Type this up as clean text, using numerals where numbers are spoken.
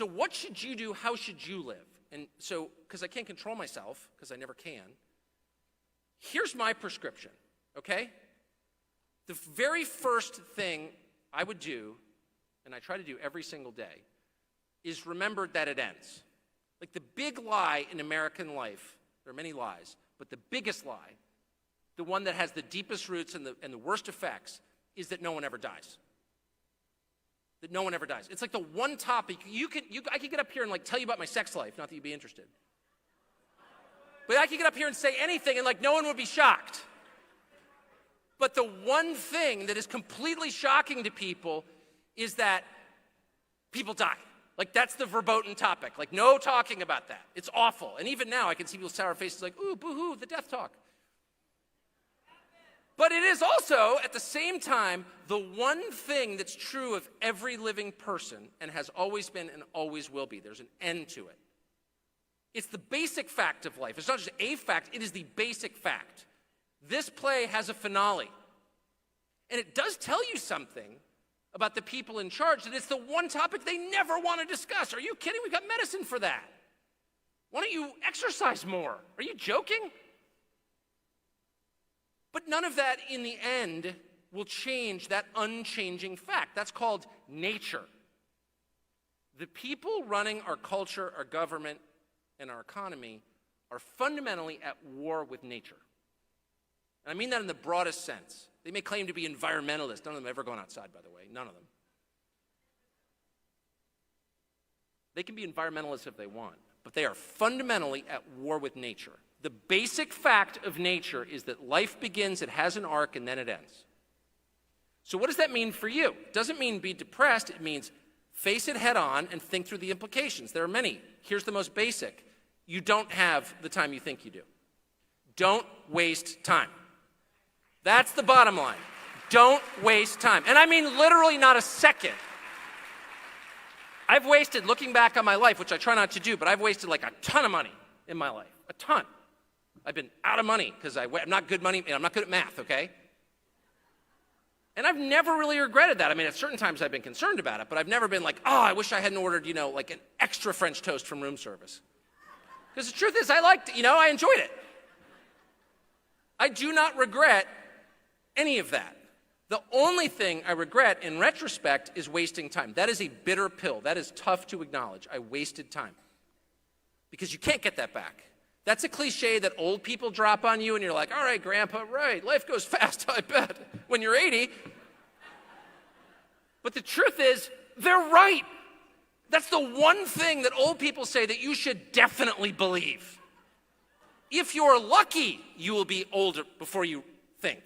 So what should you do? How should you live? And so, because I can't control myself, because I never can, here's my prescription, okay? The very first thing I would do, and I try to do every single day, is remember that it ends. Like the big lie in American life, there are many lies, but the biggest lie, the one that has the deepest roots and the worst effects, is that no one ever dies. That no one ever dies. It's like the one topic, I could get up here and like tell you about my sex life, not that you'd be interested. But I could get up here and say anything and like no one would be shocked. But the one thing that is completely shocking to people is that people die. Like that's the verboten topic. Like no talking about that. It's awful. And even now I can see people's sour faces like, ooh, boo-hoo, the death talk. But it is also, at the same time, the one thing that's true of every living person and has always been and always will be. There's an end to it. It's the basic fact of life. It's not just a fact, it is the basic fact. This play has a finale. And it does tell you something about the people in charge, that it's the one topic they never want to discuss. Are you kidding? We've got medicine for that. Why don't you exercise more? Are you joking? But none of that, in the end, will change that unchanging fact. That's called nature. The people running our culture, our government, and our economy are fundamentally at war with nature. And I mean that in the broadest sense. They may claim to be environmentalists. None of them have ever gone outside, by the way. None of them. They can be environmentalists if they want, but they are fundamentally at war with nature. The basic fact of nature is that life begins, it has an arc, and then it ends. So what does that mean for you? It doesn't mean be depressed. It means face it head on and think through the implications. There are many. Here's the most basic. You don't have the time you think you do. Don't waste time. That's the bottom line. Don't waste time. And I mean literally not a second. I've wasted, looking back on my life, which I try not to do, but I've wasted like a ton of money in my life. A ton. I've been out of money because I'm not good money, and I'm not good at math, okay? And I've never really regretted that. I mean, at certain times I've been concerned about it, but I've never been like, oh, I wish I hadn't ordered, like an extra French toast from room service. Because the truth is, I liked it, I enjoyed it. I do not regret any of that. The only thing I regret in retrospect is wasting time. That is a bitter pill. That is tough to acknowledge. I wasted time. Because you can't get that back. That's a cliche that old people drop on you and you're like, all right, Grandpa, right, life goes fast, I bet, when you're 80. But the truth is, they're right. That's the one thing that old people say that you should definitely believe. If you're lucky, you will be older before you think.